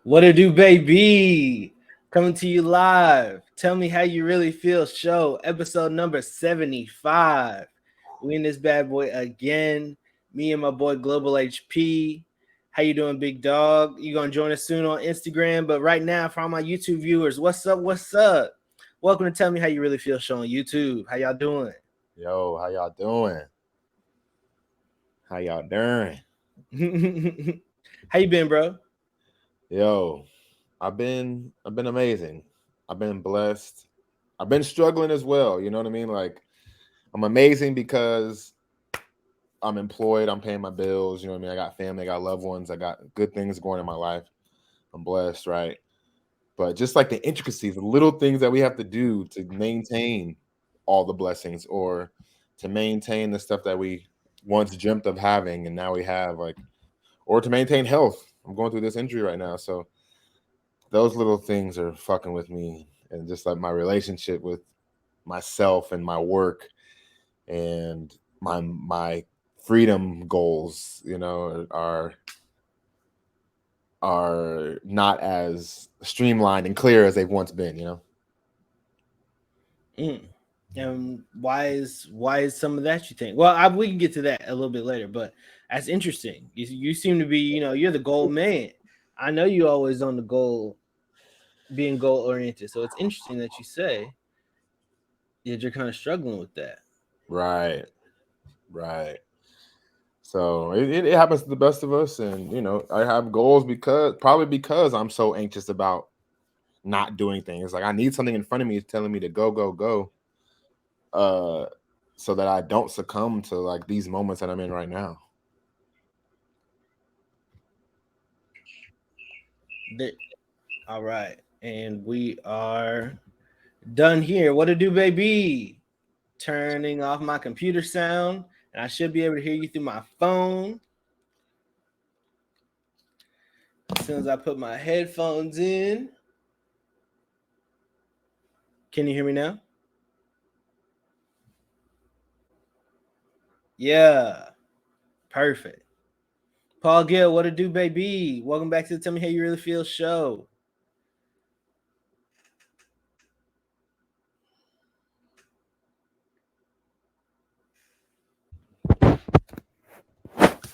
What it do, baby? Coming to you live. Tell me how you really feel. Show episode number 75. We in this bad boy again. Me and my boy Global HP. How you doing, big dog? You gonna join us soon on Instagram? But right now, for all my YouTube viewers, what's up? What's up? Welcome to Tell Me How You Really Feel show on YouTube. How y'all doing? Yo, how y'all doing? How y'all doing? How you been, bro? Yo, I've been amazing. I've been blessed. I've been struggling as well. You know what I mean? Like I'm amazing because I'm employed. I'm paying my bills. You know what I mean? I got family. I got loved ones. I got good things going in my life. I'm blessed, right? But just like the intricacies, the little things that we have to do to maintain all the blessings or to maintain the stuff that we once dreamt of having and now we have, like, or to maintain health. I'm going through this injury right now. So those little things are fucking with me. And just like my relationship with myself and my work and my freedom goals, are not as streamlined and clear as they've once been. Mm. And why is some of that you think? Well, we can get to that a little bit later, but that's interesting. You seem to be, you're the goal man. I know you always on the goal, being goal oriented. So it's interesting that you say that you're kind of struggling with that. Right, right. So it happens to the best of us, and I have goals because I'm so anxious about not doing things. Like I need something in front of me telling me to go, go, go, uh, so that I don't succumb to like these moments that I'm in right now. That all right, and we are done here. What to do, baby? Turning off my computer sound, and I should be able to hear you through my phone. As soon as I put my headphones in, can you hear me now? Yeah, perfect. Paul Gill, what to do, baby? Welcome back to the Tell Me How You Really Feel show.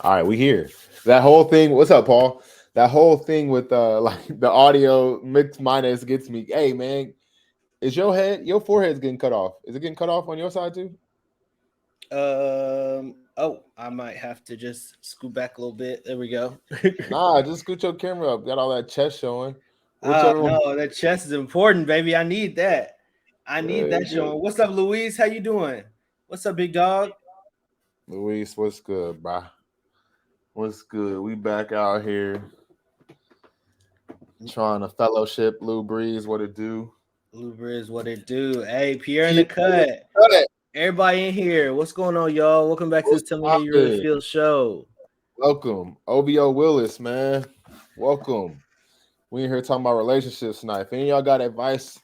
All right, we here. That whole thing. What's up, Paul? That whole thing with like the audio mix minus gets me. Hey, man, is your forehead's getting cut off? Is it getting cut off on your side too? Oh, I might have to just scoot back a little bit. There we go. Nah, just scoot your camera up. Got all that chest showing. Whichever one. No, that chest is important, baby. I need that. I need that Good. showing. What's up, Louise? How you doing? What's up, big dog? Luis, what's good, bro? What's good? We back out here trying to fellowship. Lou Breeze, what it do? Uber is what it do. Hey, Pierre in Pierre the cut. Everybody in here. What's going on, y'all? Welcome back to the what's Tell Me How You Really poppin'? Feel show. Welcome, OVO Willis, man. Welcome. We in here talking about relationships tonight. If any of y'all got advice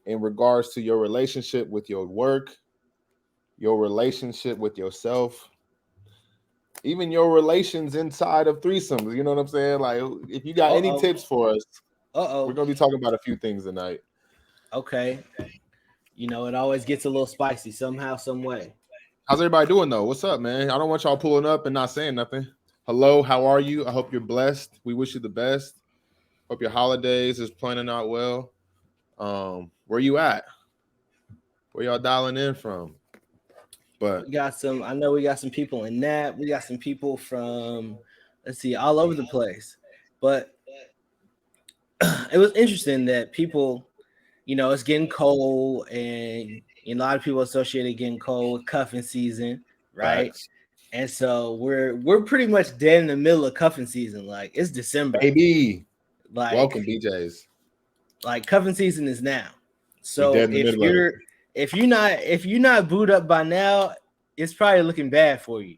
in regards to your relationship with your work, your relationship with yourself, even your relations inside of threesomes, you know what I'm saying? Like, if you got Uh any oh. tips for us, we're Uh gonna be talking about a few things tonight. oh. Okay. It always gets a little spicy somehow, some way. How's everybody doing though? What's up, man? I don't want y'all pulling up and not saying nothing. Hello, how are you? I hope you're blessed. We wish you the best. Hope your holidays is planning out well. Where you at? Where y'all dialing in from? But We got some. I know we got some people in that. We got some people from, let's see, all over the place. But it was interesting that people, it's getting cold, and a lot of people associate it getting cold with cuffing season, right? facts. And so we're pretty much dead in the middle of cuffing season. Like it's December. Baby, Like welcome, BJs. like cuffing season is now. We So dead in the middle of it. if you're not booed up by now, it's probably looking bad for you.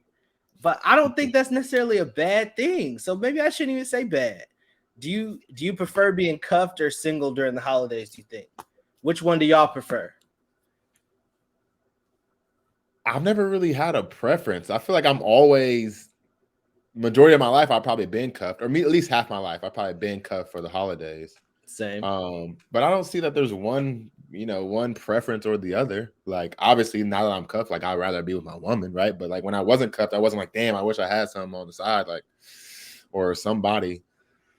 But I don't think that's necessarily a bad thing. So maybe I shouldn't even say bad. Do you prefer being cuffed or single during the holidays, do you think? Which one do y'all prefer? I've never really had a preference. I feel like I'm always majority of my life I've probably been cuffed, or me at least half my life I've probably been cuffed for the holidays. Same. But I don't see that there's one, one preference or the other. Like, obviously, now that I'm cuffed, like, I'd rather be with my woman, right? But like when I wasn't cuffed, I wasn't like, damn, I wish I had something on the side, like, or somebody.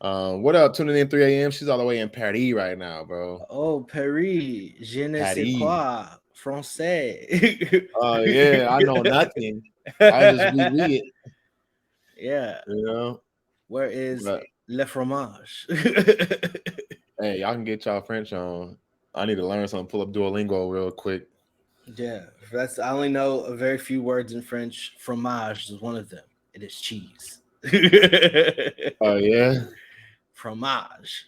What up? Tuning in 3 a.m. She's all the way in Paris right now, bro. Oh, Paris, je ne sais Paris. quoi, français. Oh yeah, I know nothing. I just we it, Yeah. you know. Where is But le fromage? hey, y'all can get y'all French on. I need to learn something. Pull up Duolingo real quick. Yeah, I only know a very few words in French. Fromage is one of them. It is cheese. Oh yeah. Fromage.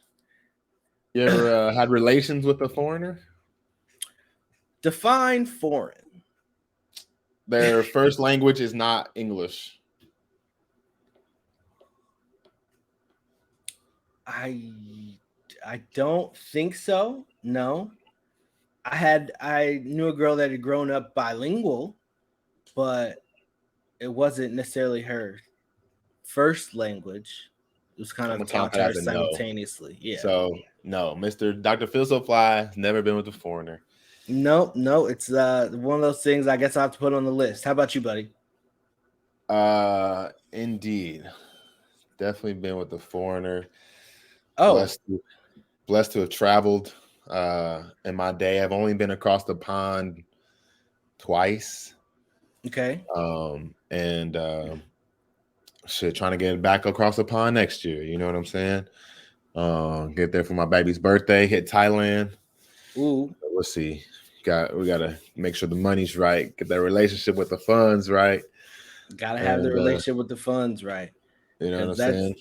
You ever had relations with a foreigner? Define foreign. Their first language is not English. I I don't think so. No. I knew a girl that had grown up bilingual, but it wasn't necessarily her first language. It was kind I'm of gonna count taught that to her as a no. simultaneously. Yeah. So no, Mr. Dr. Phil So Fly has never been with a foreigner. No, no, it's one of those things I guess I have to put on the list. How about you, buddy? Indeed. Definitely been with a foreigner. Oh, Blessed blessed to have traveled in my day. I've only been across the pond twice. okay. And shit, trying to get back across the pond next year. You know what I'm saying? Get there for my baby's birthday. Hit Thailand. Ooh, We'll see. We gotta make sure the money's right. Get that relationship with the funds right. gotta have the And relationship with the funds right, you know what because I'm saying?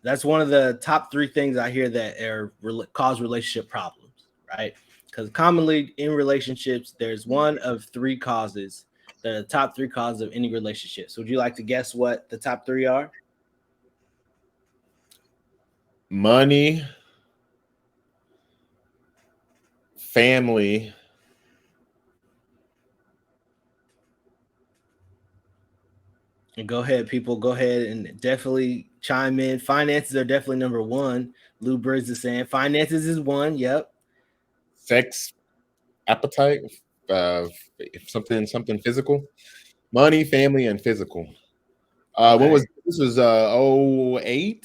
that's one of the top three things I hear that cause relationship problems, right? Because commonly in relationships, there's one of three causes that are the top three causes of any relationship. So would you like to guess what the top three are? Money, family. And go ahead, people. Go ahead and definitely chime in. Finances are definitely number one. Lou Briggs is saying finances is one. Yep. Sex, appetite, uh, something physical. Money, family, and physical. When Okay. was this? Was 08?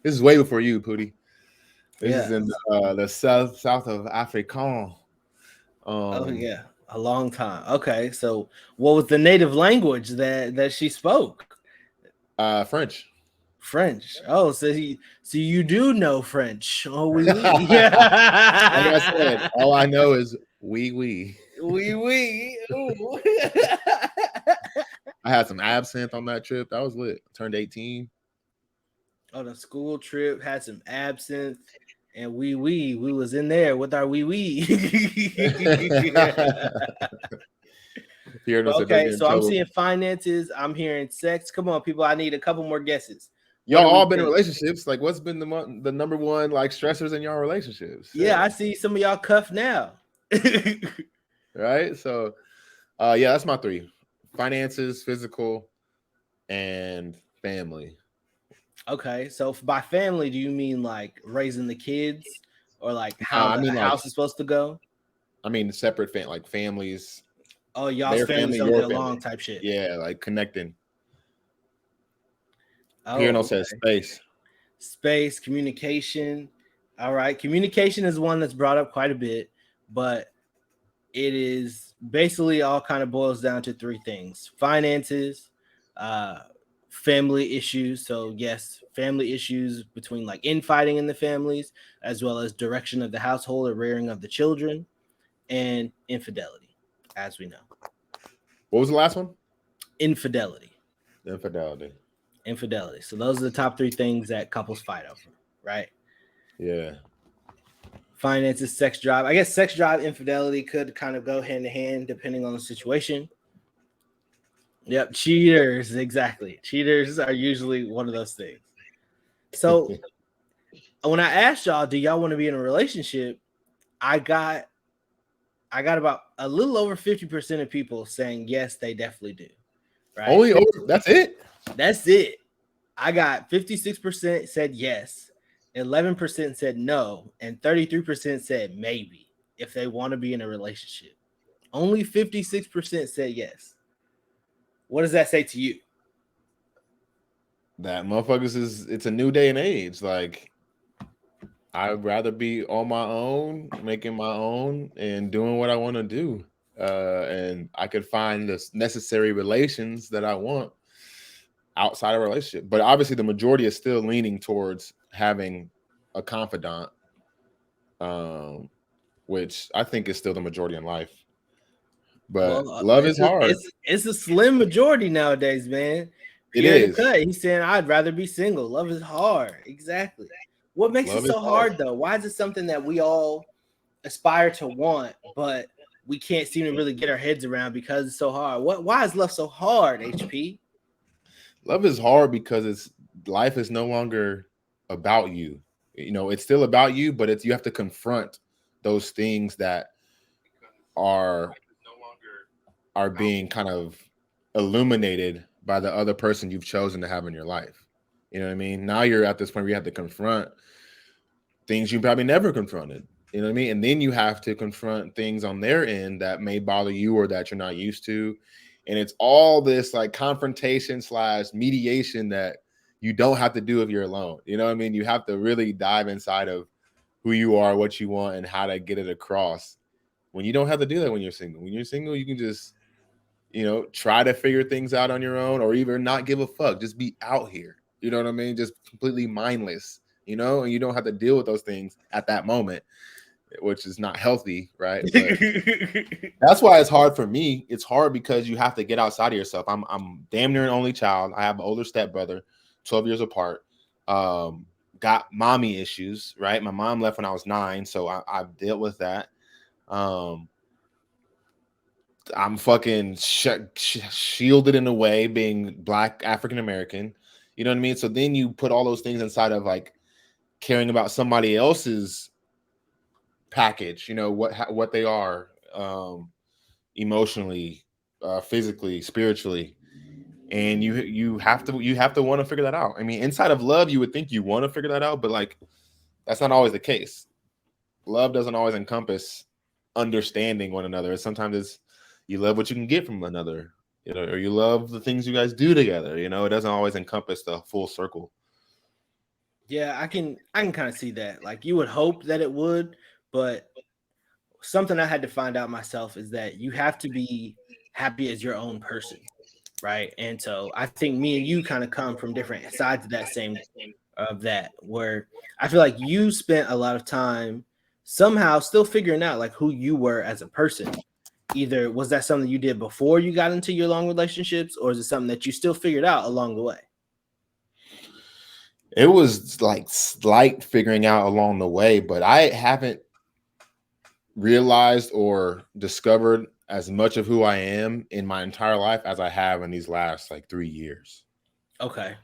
This is way before you, Pooty. This is Yeah. in the south of Africa. Oh Um, yeah. A long time. Okay. So what was the native language that she spoke? French. French. Oh, so you do know French. Oh oui. Like I said, Yeah. all I know is we. Oui oui. Ooh. I had some absinthe on that trip. That was lit. Turned 18. On a school trip, had some absinthe, and we was in there with our Pierno said, "Don't Okay, get in so I'm trouble." seeing finances. I'm hearing sex. Come on, people. I need a couple more guesses. What Y'all do we all been in think? relationships. Like, what's been the number one like stressors in y'all relationships? Yeah, Shit. I see some of y'all cuff now. Right. So, yeah, that's my three: finances, physical, and family. Okay, so by family, do you mean like raising the kids, or like how I the mean, like, house is supposed to go? separate like families, Oh, y'all's their families family, don't get your family. along, type shit. Yeah, like connecting. Pierno Oh, says okay. space. Space, communication. All right, communication is one that's brought up quite a bit, but it is basically all kind of boils down to three things: finances, uh, family issues. So yes, family issues between like infighting in the families, as well as direction of the household or rearing of the children, and infidelity, as we know. What was the last one? Infidelity. Infidelity. Infidelity. So those are the top three things that couples fight over, right? Yeah. Finances, sex drive. I guess sex drive, infidelity could kind of go hand in hand depending on the situation. Yep, cheaters, exactly. Cheaters are usually one of those things. So when I asked y'all, do y'all want to be in a relationship? I got about a little over 50% of people saying yes, they definitely do. Right? Only over. That's it. That's it. I got 56% said yes, 11% said no, and 33% said maybe if they want to be in a relationship. Only 56% said yes. What does that say to you? That motherfuckers is it's a new day and age. Like I'd rather be on my own, making my own, and doing what I want to do. And I could find the necessary relations that I want outside of a relationship. But obviously, the majority is still leaning towards having a confidant, um, which I think is still the majority in life. But Well, love is hard. it's a slim majority nowadays, man. It Pierre is. Cut, he's saying I'd rather be single. Love is hard. Exactly. What makes it Love is so hard. hard though? Why is it something that we all aspire to want, but we can't seem to really get our heads around because it's so hard? Why is love so hard, HP? Love is hard because it's life is no longer about you. You know, it's still about you, but it's you have to confront those things that are are being kind of illuminated by the other person you've chosen to have in your life. You know what I mean? Now you're at this point where you have to confront things you probably never confronted. You know what I mean? And then you have to confront things on their end that may bother you or that you're not used to. And it's all this like confrontation slash mediation that you don't have to do if you're alone. You know what I mean? You have to really dive inside of who you are, what you want, and how to get it across. When you don't have to do that when you're single. When you're single, you can just, try to figure things out on your own or even not give a fuck. Just be out here. You know what I mean? Just completely mindless, and you don't have to deal with those things at that moment, which is not healthy, right? But that's why it's hard for me. It's hard because you have to get outside of yourself. I'm damn near an only child. I have an older stepbrother, 12 years apart. Got mommy issues, right? My mom left when I was 9, so I've dealt with that. I'm fucking shielded in a way, being Black African American. You know what I mean? So then you put all those things inside of like caring about somebody else's package. You know what they are, emotionally, physically, spiritually, and you have to want to figure that out. I mean, inside of love, you would think you want to figure that out, but like that's not always the case. Love doesn't always encompass understanding one another. Sometimes it's you love what you can get from another, or you love the things you guys do together. It doesn't always encompass the full circle. Yeah, I can kind of see that. Like you would hope that it would, but something I had to find out myself is that you have to be happy as your own person, right? And so I think me and you kind of come from different sides of that same of that, where I feel like you spent a lot of time somehow still figuring out like who you were as a person. Either was that something you did before you got into your long relationships, or is it something that you still figured out along the way? It was like slight figuring out along the way, but I haven't realized or discovered as much of who I am in my entire life as I have in these last like 3 years. Okay.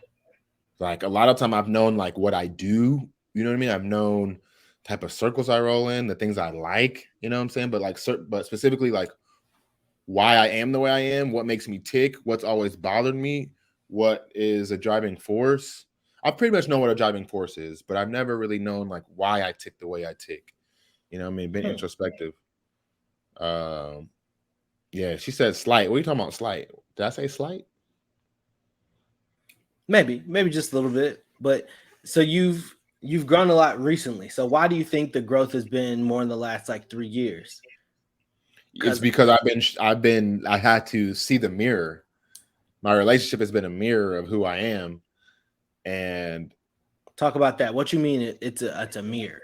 Like a lot of time I've known like what I do, you know what I mean? I've known type of circles I roll in, the things I like, you know what I'm saying? But like but specifically like why I am the way I am, what makes me tick, what's always bothered me, what is a driving force. I pretty much know what a driving force is, but I've never really known like why I tick the way I tick. You know what I mean? Been Hmm. introspective. Um, yeah, she said slight. What are you talking about, slight? Did I say slight? Maybe just a little bit. But so you've grown a lot recently. So why do you think the growth has been more in the last like 3 years? It's Because because I had to see the mirror. My relationship has been a mirror of who I am, and talk about that. What you mean it's a mirror?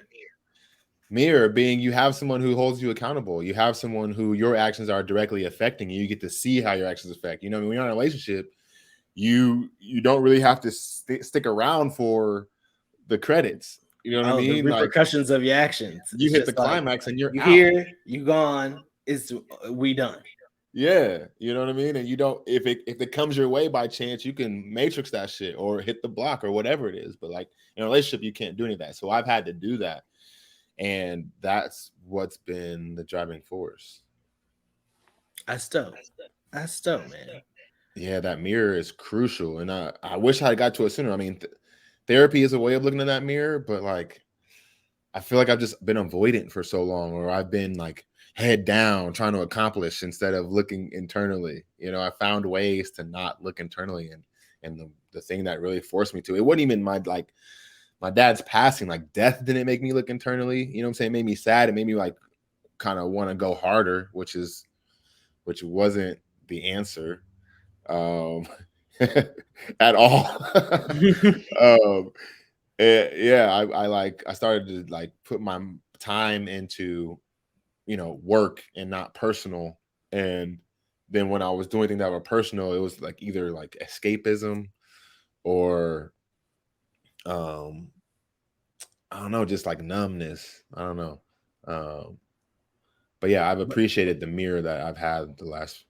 mirror being you have someone who holds you accountable. You have someone who your actions are directly affecting you. You get to see how your actions affect. When you're in a relationship, you don't really have to stick around for the credits. You know what I Oh, the mean? Like repercussions of your actions. you It's hit the just like climax and you're you out. here, you gone. It's we done. Yeah, you know what I mean? And you don't if it comes your way by chance, you can matrix that shit or hit the block or whatever it is. But like in a relationship, you can't do any of that. So I've had to do that. And that's what's been the driving force. That's dope. That's dope, man. Yeah, that mirror is crucial, and I wish I got to it sooner. I mean, therapy is a way of looking in that mirror, but like I feel like I've just been avoidant for so long, or I've been like head down trying to accomplish instead of looking internally. You know, I found ways to not look internally, and the thing that really forced me to, it wasn't even my dad's passing. Like death didn't make me look internally. You know what I'm saying? It made me sad. It made me like kind of want to go harder, which wasn't the answer um at all. um yeah, I like I started to like put my time into, you know, work and not personal. And then when I was doing things that were personal, it was like either like escapism or um I don't know, just like numbness. I don't know. um but yeah, I've But appreciated the mirror that I've had the last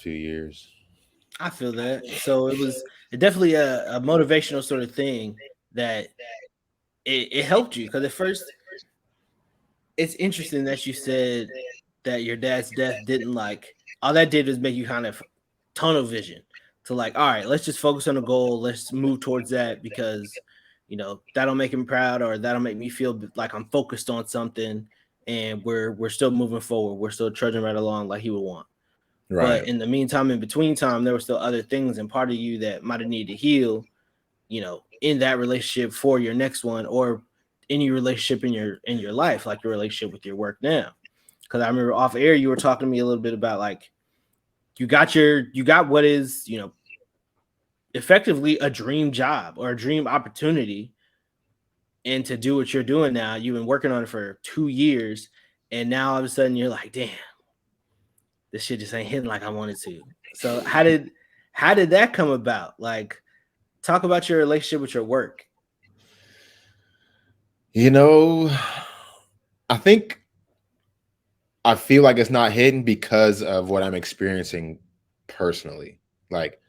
few years. I feel that. So it was definitely a motivational sort of thing that it helped you because at first it's interesting that you said that your dad's death didn't like all that did was make you kind of tunnel vision to like, all right, let's just focus on a goal, let's move towards that because that'll make him proud or that'll make me feel like I'm focused on something and we're still moving forward, we're still trudging right along like he would want. But Right. in the meantime, in between time, there were still other things and part of you that might have needed to heal, in that relationship for your next one or any relationship in your life, like your relationship with your work now. Because I remember off air you were talking to me a little bit about like you got what is effectively a dream job or a dream opportunity, and to do what you're doing now, you've been working on it for 2 years, and now all of a sudden you're like, damn, this shit just ain't hitting like I wanted to. So how did that come about? Like, talk about your relationship with your work. You know, I think I feel like it's not hidden because of what I'm experiencing personally. Like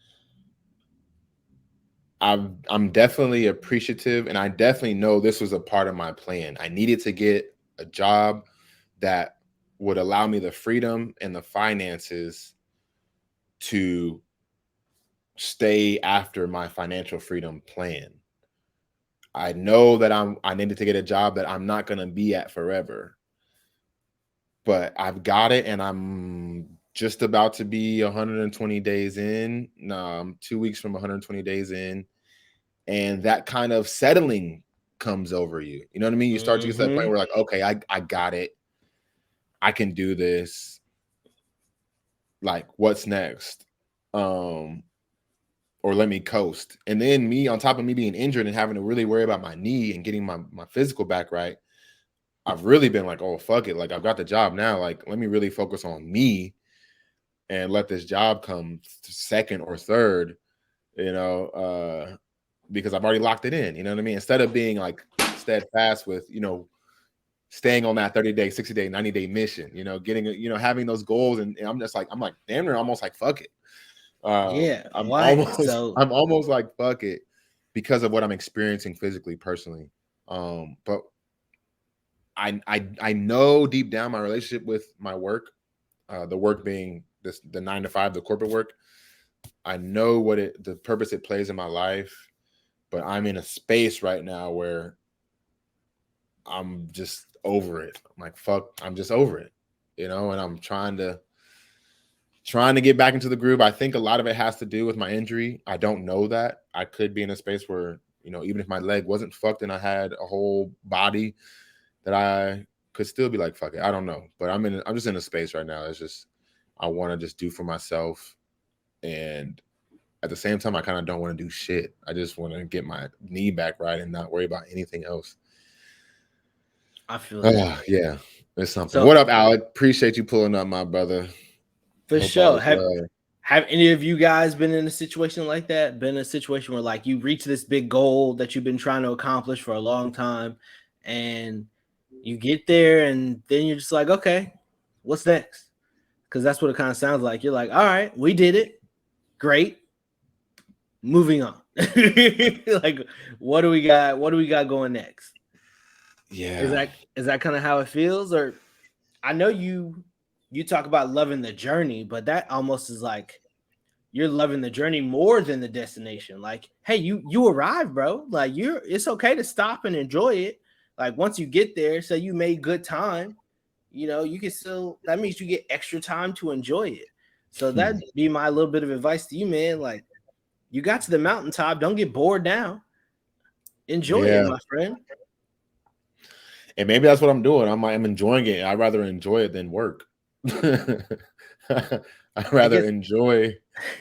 I'm definitely appreciative, and I definitely know this was a part of my plan. I needed to get a job that would allow me the freedom and the finances to stay after my financial freedom plan. I know that I needed to get a job that I'm not going to be at forever, but I've got it, and I'm just about to be 120 days in. No, I'm 2 weeks from 120 days in, and that kind of settling comes over you. You know what I mean? You start to get to that point Mm-hmm. where like, okay, I got it. I can do this. Like, what's next? Um, or let me coast. And then me, on top of me being injured and having to really worry about my knee and getting my physical back right, I've really been like, oh fuck it. Like I've got the job now. Like, let me really focus on me and let this job come second or third, you know, because I've already locked it in. You know what I mean? Instead of being like steadfast with, staying on that 30-day, 60-day, 90-day mission, getting, having those goals. And I'm like, damn near almost like, fuck it. Yeah. I'm Why? almost, So I'm almost like, fuck it, because of what I'm experiencing physically, personally. But I know deep down my relationship with my work, the work being the 9 to 5, the corporate work. I know the purpose it plays in my life, but I'm in a space right now where I'm just over it. I'm like, fuck, I'm just over it, and I'm trying to get back into the groove. I think a lot of it has to do with my injury. I don't know that. I could be in a space where, even if my leg wasn't fucked and I had a whole body, that I could still be like, fuck it. I don't know. But I'm just in a space right now. It's just I want to just do for myself. And at the same time, I kind of don't want to do shit. I just want to get my knee back right and not worry about anything else. I feel that. Yeah, it's something. So What up, Alec? Appreciate you pulling up, my brother. for Hope all sure, is well. have any of you guys been in a situation like that? Been in a situation where like you reach this big goal that you've been trying to accomplish for a long time, and you get there, and then you're just like, okay, what's next? Because that's what it kind of sounds like. You're like, all right, we did it, great, moving on. Like, what do we got? What do we got going next? Is Yeah. that kind of how it feels? Or I know you talk about loving the journey, but that almost is like you're loving the journey more than the destination. Like, hey, you arrived, bro. Like it's okay to stop and enjoy it. Like once you get there, so you made good time, you can still, that means you get extra time to enjoy it. So that'd be my little bit of advice to you, man. Like you got to the mountaintop, don't get bored now. Enjoy it, Yeah. my friend. And maybe that's what I'm doing. I'm enjoying it. I'd rather enjoy it than work. I'd I rather guess enjoy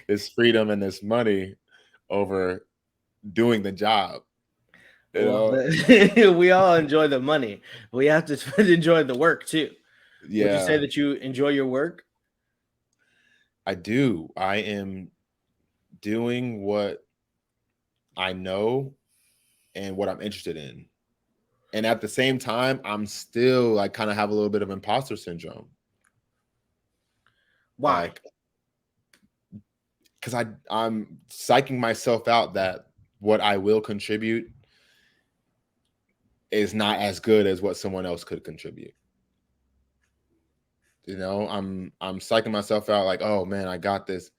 this freedom and this money over doing the job. You well, know? we all enjoy the money. We have to enjoy the work too. Would you say Yeah, that you enjoy your work? I do. I am doing what I know and what I'm interested in. And at the same time, I'm still like kind of have a little bit of imposter syndrome. Why? Like, because I'm psyching myself out that what I will contribute is not as good as what someone else could contribute. I'm psyching myself out like, oh man, I got this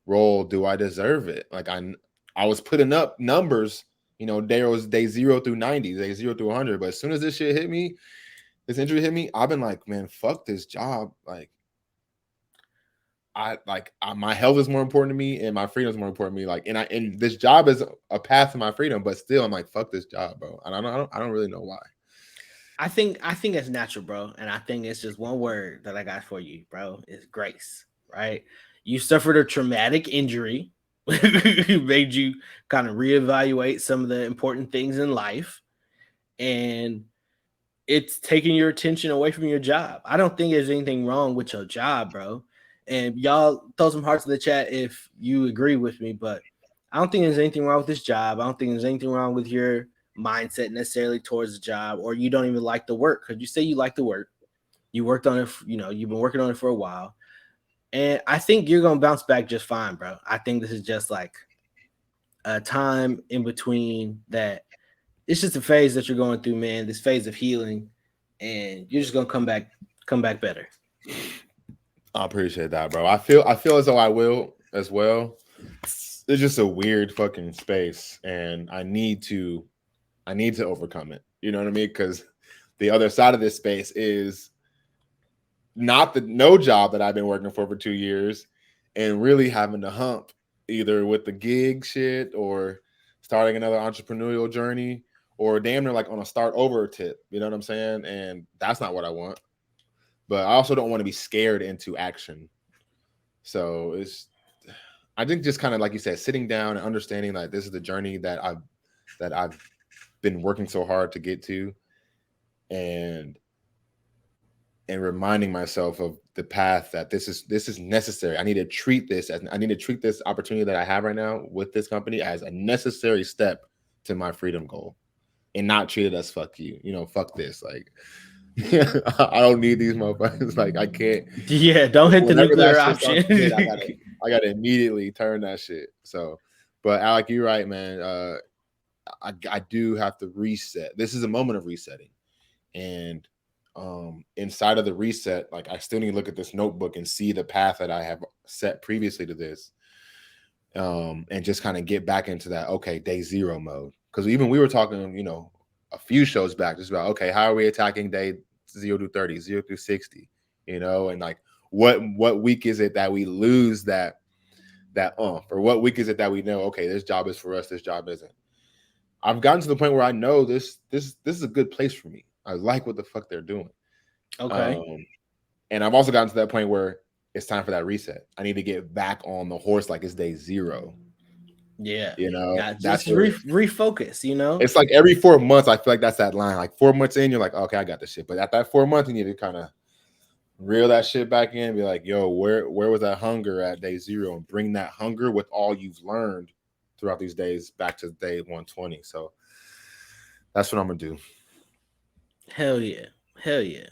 role. Do I deserve it? Like I was putting up numbers, there was day 0 through 90, day 0 through 100. But as soon as this shit hit me, this injury hit me, I've been like, man, fuck this job. Like my health is more important to me and my freedom is more important to me. Like, and this job is a path to my freedom, but still I'm like, fuck this job, bro. And I don't really know why. I think it's natural, bro. And I think it's just one word that I got for you, bro, is grace, right? You suffered a traumatic injury, made you kind of reevaluate some of the important things in life, and it's taking your attention away from your job. I don't think there's anything wrong with your job, bro. And y'all throw some hearts in the chat if you agree with me, but I don't think there's anything wrong with this job. I don't think there's anything wrong with your mindset necessarily towards the job, or you don't even like the work because you say you like the work. You worked on it, you've been working on it for a while. And I think you're going to bounce back just fine, bro. I think this is just like a time in between that it's just a phase that you're going through, man. This phase of healing, and you're just gonna come back better. I appreciate that, bro. I feel as though I will as well. It's just a weird fucking space, and I need to overcome it. You know what I mean? Because the other side of this space is not the no job that I've been working for 2 years, and really having to hump either with the gig shit or starting another entrepreneurial journey or damn near like on a start over tip. You know what I'm saying? And that's not what I want. But I also don't want to be scared into action. So I think just kind of like you said, sitting down and understanding like this is the journey that I've been working so hard to get to, and reminding myself of the path that this is necessary. I need to treat this opportunity that I have right now with this company as a necessary step to my freedom goal, and not treat it as fuck you. Fuck this. Like I don't need these motherfuckers. Like I can't. Yeah, don't hit the Whenever nuclear that shit option. starts to hit, I gotta immediately turn that shit. So, but Alec, you're right, man. I do have to reset. This is a moment of resetting, and inside of the reset, like I still need to look at this notebook and see the path that I have set previously to this, and just kind of get back into that day 0 mode. Because even we were talking, a few shows back, just about how are we attacking day 0 through 30, 0 through 60, and like what week is it that we lose that or what week is it that we know this job is for us, this job isn't. I've gotten to the point where I know this is a good place for me. I like what the fuck they're doing. Okay. And I've also gotten to that point where it's time for that reset. I need to get back on the horse like it's day 0. Yeah. That's Just where refocus. it's like every 4 months. I feel like that's that line. Like 4 months in, you're like, okay, I got this shit. But at that 4 months, you need to kind of reel that shit back in and be like, yo, where was that hunger at day 0? And bring that hunger with all you've learned throughout these days back to day 120. So that's what I'm gonna do. Hell yeah. Hell yeah.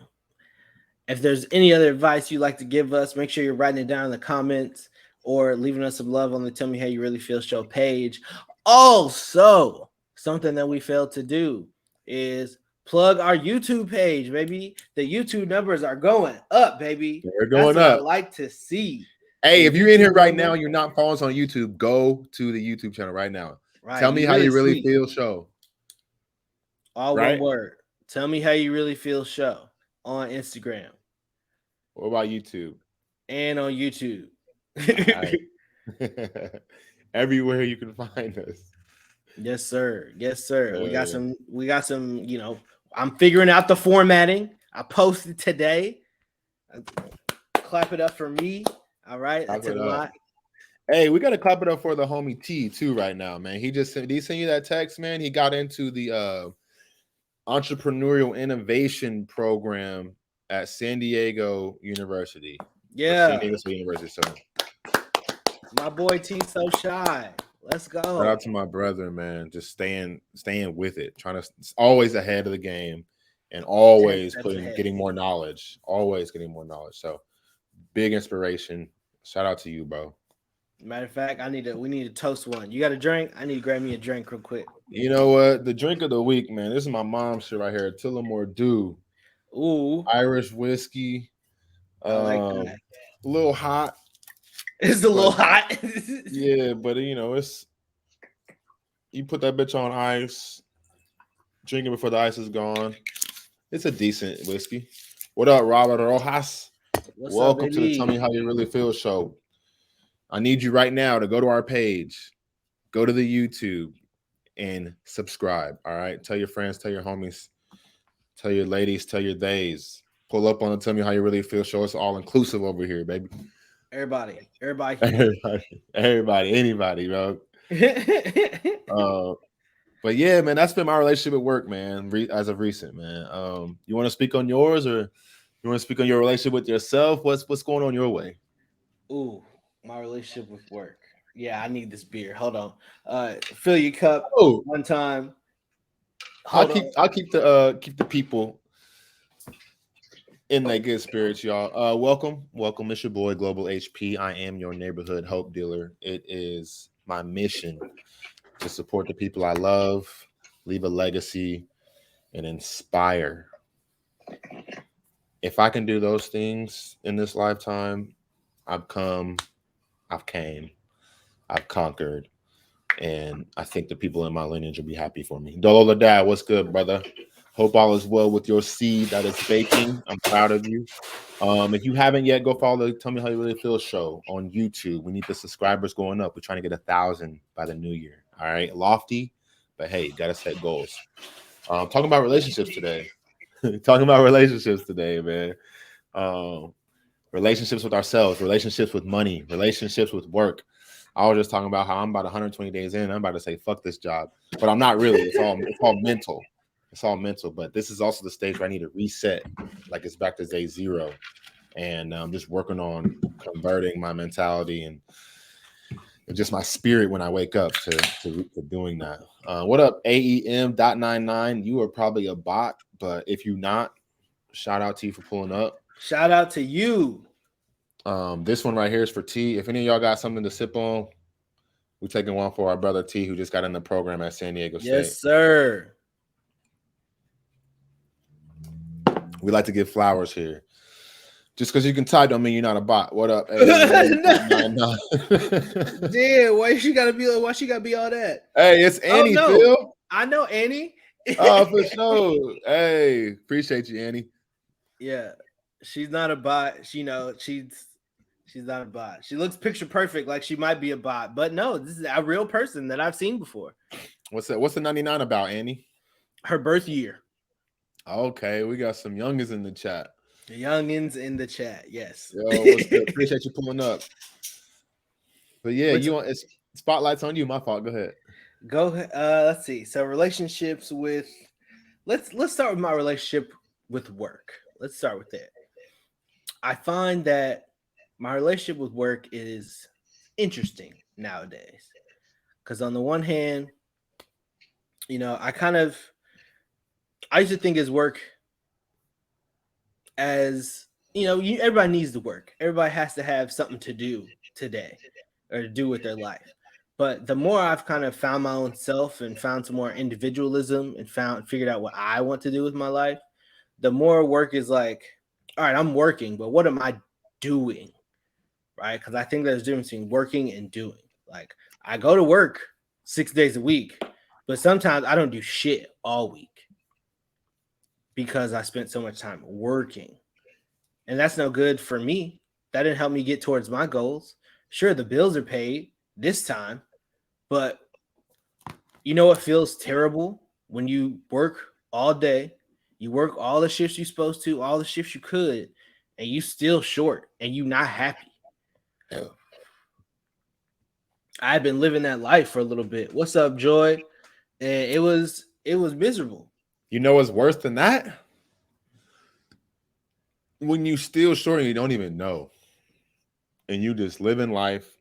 If there's any other advice you'd like to give us, make sure you're writing it down in the comments or leaving us some love on the Tell Me How You Really Feel show page. Also, something that we failed to do is plug our YouTube page, baby. The YouTube numbers are going up, baby. They're That's going what I up. like to see. Hey, The if you're in here YouTube right now logo. and you're not following us on YouTube, go to the YouTube channel right now. Right. Tell me You how really you really sweet. feel, show. All one Right? word. Tell me how you really feel show on Instagram What about YouTube? and on YouTube. All right. Everywhere you can find us. Yes, sir. Yes, sir. Uh, We got some, I'm figuring out the formatting. I posted today. Clap it up for me. All right. That Clap took it a up. lot. Hey, we gotta clap it up for the homie T too right now, man. Did he send you that text, man? He got into the entrepreneurial innovation program at San Diego University or San Yeah. Diego State University. So My boy T so shy. Let's shout go. out to my brother, man. Just staying with it, trying to always ahead of the game, and 10 always steps ahead. getting more knowledge. Always getting more knowledge. So big inspiration. Shout out to you, bro. Matter of fact, we need to toast one. You got a drink? I need to grab me a drink real quick. You know what? The drink of the week, man. This is my mom's shit right here. Tullamore Dew, Ooh, Irish whiskey. I like A that. little hot, It's a little but hot. yeah, but it's you put that bitch on ice, drink it before the ice is gone. It's a decent whiskey. What up, Robert Rojas? What's up, Welcome to the Tell baby? Me How You Really Feel show. I need you right now to go to our page, go to the YouTube, and subscribe. All right. Tell your friends, tell your homies, tell your ladies, tell your days. Pull up on the Tell Me How You Really Feel show. It's all inclusive over here, baby. Everybody can get Everybody, anybody, bro. it. But yeah, man, that's been my relationship at work, man. As of recent, man. You want to speak on yours, or you want to speak on your relationship with yourself? What's going on your way? Ooh, my relationship with work. Yeah, I need this beer. Hold on. Fill your cup Oh, one time. I'll Hold keep on. I'll keep the people in that good spirits, y'all. Welcome. It's your boy Global HP. I am your neighborhood hope dealer. It is my mission to support the people I love, leave a legacy, and inspire. If I can do those things in this lifetime, I've come, I've came, I've conquered, and I think the people in my lineage will be happy for me. Dolo Dad, what's good, brother? Hope all is well with your seed that is baking. I'm proud of you. If you haven't yet, go follow the Tell Me How You Really Feel show on YouTube. We need the subscribers going up. We're trying to get 1,000 by the new year. All right, lofty, but hey, gotta set goals. Talking about relationships today. Talking about relationships today, man. Um, relationships with ourselves, relationships with money, relationships with work. I was just talking about how I'm about 120 days in. I'm about to say fuck this job, but I'm not really. It's all mental. It's all mental. But this is also the stage where I need to reset, like it's back to day zero, and I'm just working on converting my mentality and just my spirit when I wake up to doing that. What up, AEM.99? You are probably a bot, but if you're not, shout out to you for pulling up. Shout out to you. This one right here is for T. If any of y'all got something to sip on, we're taking one for our brother T, who just got in the program at San Diego State. Yes, sir. We like to give flowers here. Just because you can type don't mean you're not a bot. What up, Damn, AEM.99? why she gotta be all that? Hey, it's Oh Annie, no, Phil. I know Annie. Oh, for sure. Hey, appreciate you, Annie. Yeah, she's not a bot. She's not a bot. She looks picture perfect, like she might be a bot, but no, this is a real person that I've seen before. What's that? What's the 99 about, Annie? Her birth year. Okay, we got some youngins in the chat. The youngins in the chat. Yes. Yo, what's good? Appreciate you pulling up. But yeah, Which, you want it's spotlights on you. My fault. Go ahead. go. Let's see. So relationships with. Let's start with my relationship with work. Let's start with that. I find that my relationship with work is interesting nowadays because on the one hand, I used to think as work as everybody needs to work. Everybody has to have something to do today or to do with their life. But the more I've kind of found my own self and found some more individualism and figured out what I want to do with my life, the more work is like, all right, I'm working, but what am I doing? right? Because I think there's a difference between working and doing. Like I go to work 6 days a week, but sometimes I don't do shit all week because I spent so much time working. And that's no good for me. That didn't help me get towards my goals. Sure, the bills are paid this time, but you know what feels terrible when you work all day, you work all the shifts you're supposed to, all the shifts you could, and you still short and you not happy. I've been living that life for a little bit. What's up, Joy? And it was miserable. You know what's worse than that? When you still short and you don't even know, and you just live in life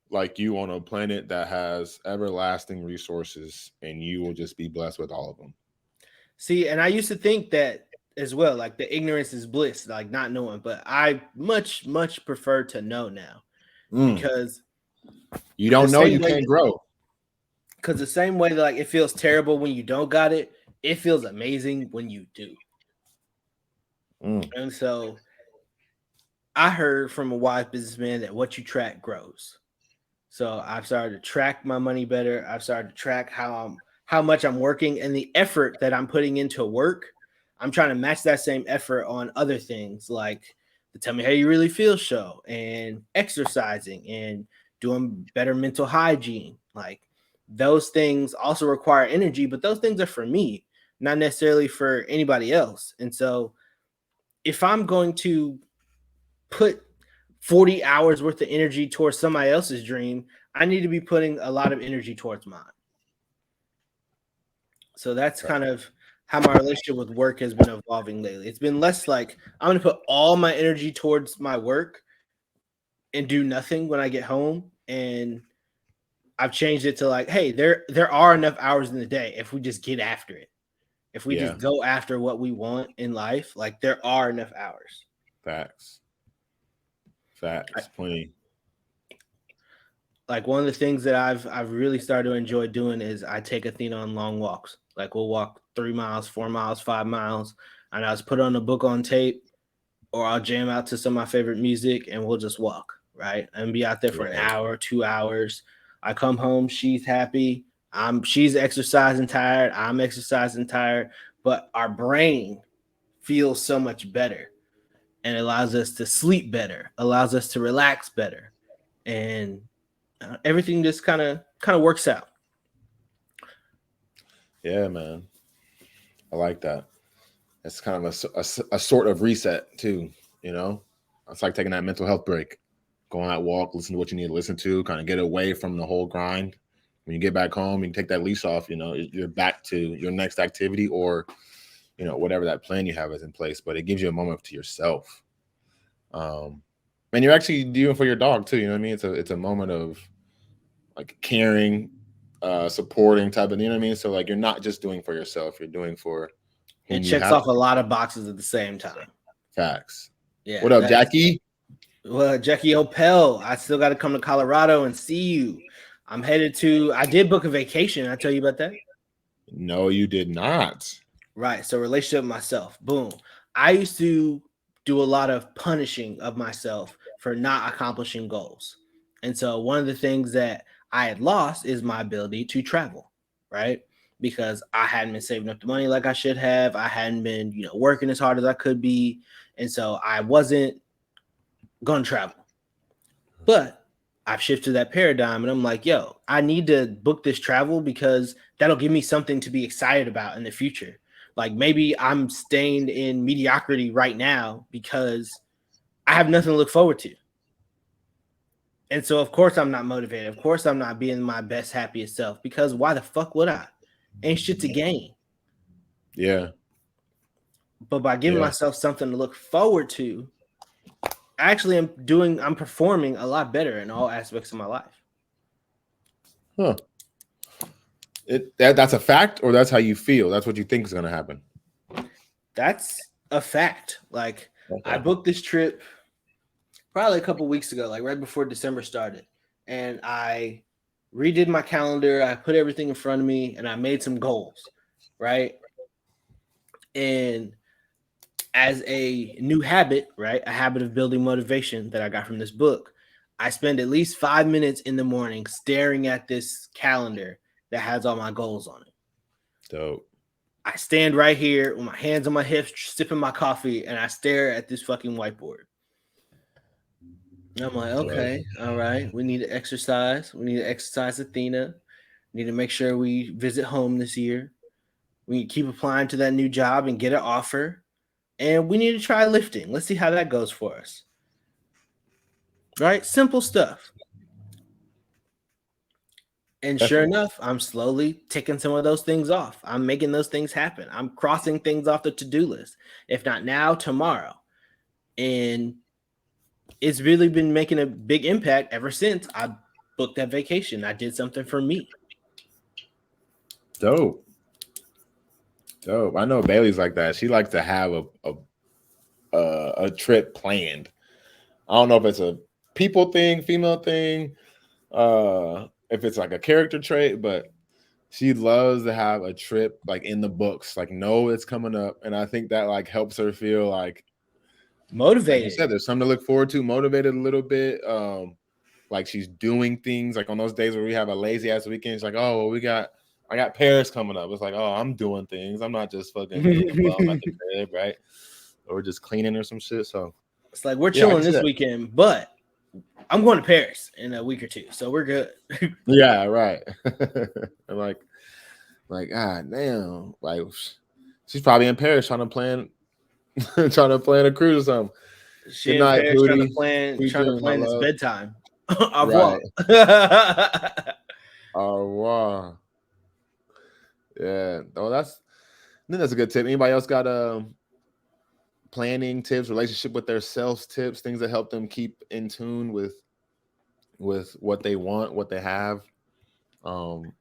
like you on a planet that has everlasting resources, and you will just be blessed with all of them. See, and I used to think that as well, like the ignorance is bliss, like not knowing, but I much prefer to know now Mm. because You the don't know, same you way can't grow. because the same way that like it feels terrible when you don't got it, it feels amazing when you do. Mm. And so I heard from a wise businessman that what you track grows. So I've started to track my money better. I've started to track how much I'm working and the effort that I'm putting into work. I'm trying to match that same effort on other things like the Tell Me How You Really Feel show and exercising and doing better mental hygiene. Like those things also require energy, but those things are for me, not necessarily for anybody else. And so if I'm going to put 40 hours worth of energy towards somebody else's dream, I need to be putting a lot of energy towards mine. So that's kind of how my relationship with work has been evolving lately. It's been less like I'm going to put all my energy towards my work and do nothing when I get home, and I've changed it to like, hey, there are enough hours in the day if we just get after it. If we Yeah, just go after what we want in life, like there are enough hours. facts. I, Facts. Plenty. like one of the things that I've really started to enjoy doing is I take Athena on long walks. Like we'll walk 3 miles, 4 miles, 5 miles, and I'll just put on a book on tape, or I'll jam out to some of my favorite music, and we'll just walk, right, and be out there for an Right. hour, 2 hours. I come home, she's happy. She's exercising tired. I'm exercising tired, but our brain feels so much better and allows us to sleep better, allows us to relax better, and everything just kind of works out. Yeah, man. I like that. It's kind of a sort of reset too. You know, it's like taking that mental health break, go on that walk, listen to what you need to listen to, kind of get away from the whole grind. When you get back home, you can take that leash off. You know, you're back to your next activity, or whatever that plan you have is in place. But it gives you a moment to yourself. And you're actually doing for your dog too. You know what I mean? It's a moment of like caring, supporting type of. You know what I mean? So like you're not just doing for yourself. You're doing for It whom you checks have. off a lot of boxes at the same time. Facts. Yeah, What up, that's Jackie? well, Jackie Opel. I still got to come to Colorado and see you. I'm headed to. I did book a vacation. I tell you about that. No, you did not. Right. So relationship with myself. Boom. I used to do a lot of punishing of myself for not accomplishing goals. And so one of the things that I had lost is my ability to travel, right? Because I hadn't been saving up the money like I should have. I hadn't been, working as hard as I could be. And so I wasn't going to travel. But I've shifted that paradigm and I'm like, yo, I need to book this travel because that'll give me something to be excited about in the future. Like maybe I'm staying in mediocrity right now because I have nothing to look forward to. And so, of course, I'm not motivated. Of course, I'm not being my best, happiest self because why the fuck would I? Ain't shit to gain. Yeah. But by giving Yeah. myself something to look forward to, actually, I'm performing a lot better in all aspects of my life. Huh. That's a fact, or that's how you feel. That's what you think is going to happen. That's a fact. Like, I Okay. booked this trip probably a couple weeks ago, like right before December started. And I redid my calendar. I put everything in front of me and I made some goals, right? And as a new habit, right? A habit of building motivation that I got from this book, I spend at least 5 minutes in the morning staring at this calendar that has all my goals on it. Dope. I stand right here with my hands on my hips, sipping my coffee, and I stare at this fucking whiteboard. And I'm like, Well, okay, all right, we need to exercise. We need to exercise Athena. We need to make sure we visit home this year. We need to keep applying to that new job and get an offer. And we need to try lifting. Let's see how that goes for us. Right? Simple stuff. And sure definitely. enough, I'm slowly ticking some of those things off. I'm making those things happen. I'm crossing things off the to-do list. If not now, tomorrow. And it's really been making a big impact ever since I booked that vacation. I did something for me. Dope. Dope. I know Bailey's like that. She likes to have a trip planned. I don't know if it's a people thing, female thing, if it's like a character trait, but she loves to have a trip like in the books, like know it's coming up. And I think that like helps her feel like you Motivated. said, there's something to look forward to, motivated a little bit. Like she's doing things like on those days where we have a lazy ass weekend. It's like, oh, well, I got Paris coming up. It's like, oh, I'm doing things. I'm not just fucking being a bum at the crib, right? Or just cleaning or some shit. So It's like we're yeah, I can chilling see this that. weekend, but I'm going to Paris in a week or two, so we're good. Yeah, right. And like, ah, damn. Like she's probably in Paris trying to plan trying to plan a cruise or something. She Good in night, Paris booty. Sweet trying to dreams, my plan this love. bedtime. Au revoir. Right. Oh wow. Yeah. Oh, I think that's a good tip. Anybody else got planning tips, relationship with their selves tips, things that help them keep in tune with what they want, what they have, um,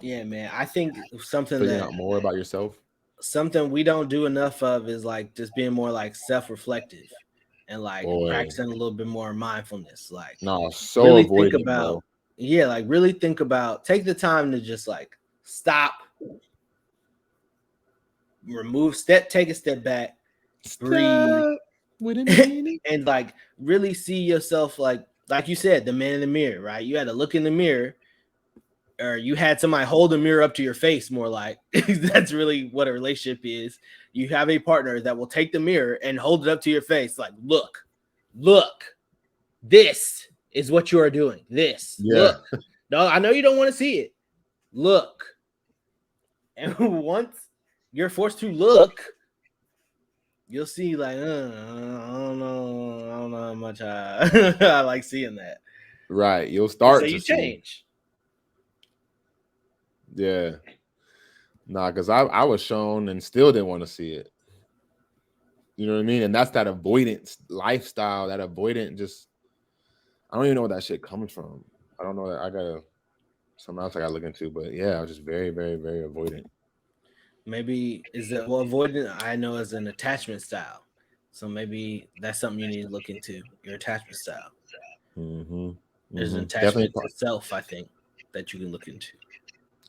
Yeah, man. I think something figuring that out more about yourself. something we don't do enough of is like just being more like self-reflective and like Boy, practicing a little bit more mindfulness. Like no, so really think avoidant, about, bro. yeah, like really think about, take the time to just like stop, remove, take a step back, breathe, Stop with a minute. and like really see yourself like you said, the man in the mirror, right? You had to look in the mirror, or you had somebody hold the mirror up to your face, more like. That's really what a relationship is. You have a partner that will take the mirror and hold it up to your face, like, look, this is what you are doing. This, Yeah, look. No, I know you don't want to see it. Look. And once you're forced to look, you'll see like, I don't know how much I like seeing that. right. You'll And so start to you see. change. Yeah, nah, because I was shown and still didn't want to see it. You know what I mean? And that's that avoidance lifestyle, that avoidant just I don't even know where that shit comes from. I don't know that I gotta something else I gotta look into, but yeah, I was just very, very, very avoidant. Maybe is that, well, avoidant I know is an attachment style. So maybe that's something you need to look into, your attachment style. Mm-hmm. There's an Mm-hmm. Definitely attachment to self, I think, that you can look into.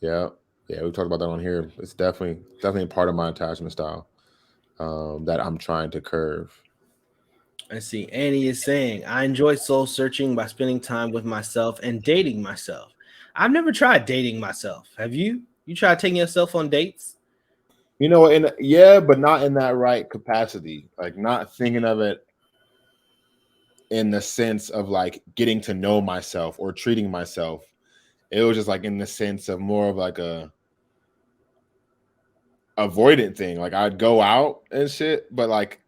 yeah. Yeah, we talked about that on here. It's definitely part of my attachment style that I'm trying to curve. I see. Annie is saying, I enjoy soul searching by spending time with myself and dating myself. I've never tried dating myself. Have you? You tried taking yourself on dates? You know, and yeah, but not in that right capacity. Like not thinking of it in the sense of like getting to know myself or treating myself. It was just like in the sense of more of like a avoidant thing. Like I'd go out and shit, but like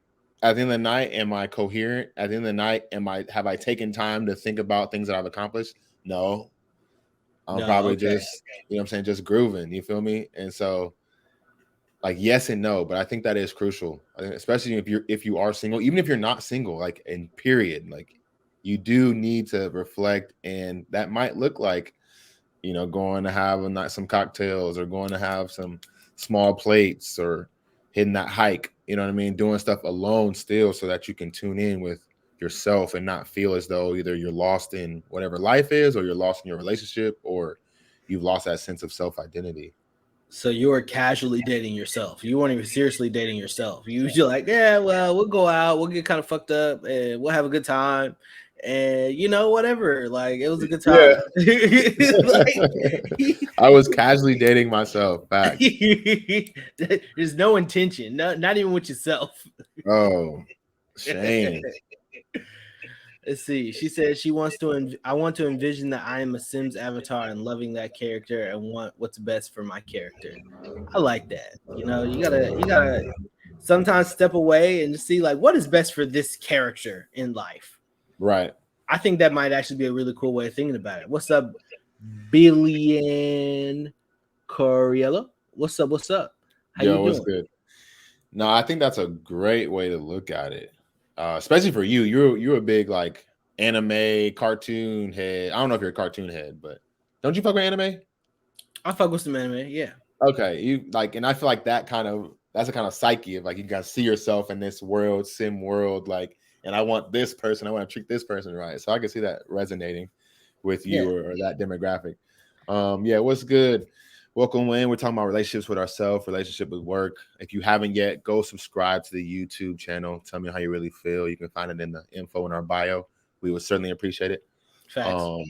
at the end of the night, am I coherent? At the end of the night, have I taken time to think about things that I've accomplished? No. I'm No, probably okay. just, you know what I'm saying, just grooving. You feel me? And so like yes and no, but I think that is crucial. I think especially if you are single, even if you're not single, like in period, like you do need to reflect, and that might look like going to have a night, some cocktails, or going to have some small plates, or hitting that hike. You know what I mean? Doing stuff alone still, so that you can tune in with yourself and not feel as though either you're lost in whatever life is, or you're lost in your relationship, or you've lost that sense of self identity. So you were casually dating yourself. You weren't even seriously dating yourself. You were just like, yeah, well, we'll go out, we'll get kind of fucked up, and we'll have a good time. And whatever. Like it was a good Yeah. time. Like I was casually dating myself. Facts. there's no intention, not even with yourself. Oh, shame. Let's see. She said she wants to. I want to envision that I am a Sims avatar and loving that character and want what's best for my character. I like that. You gotta sometimes step away and just see like what is best for this character in life. Right. I think that might actually be a really cool way of thinking about it. What's up, Billion Coriello? What's up? What's up? How you Yo, what's doing? good? No, I think that's a great way to look at it. Especially for you. You're a big like anime cartoon head. I don't know if you're a cartoon head, but don't you fuck with anime? I fuck with some anime. Yeah. Okay, you like, and I feel like that's a kind of psyche of like you gotta see yourself in this world, sim world, like, and I want this person, I want to treat this person right. So I can see that resonating with Yeah. you or that demographic. Yeah, what's good? Welcome in. We're talking about relationships with ourselves, relationship with work. If you haven't yet, go subscribe to the YouTube channel. Tell me how you really feel. You can find it in the info in our bio. We would certainly appreciate it. Facts. Um,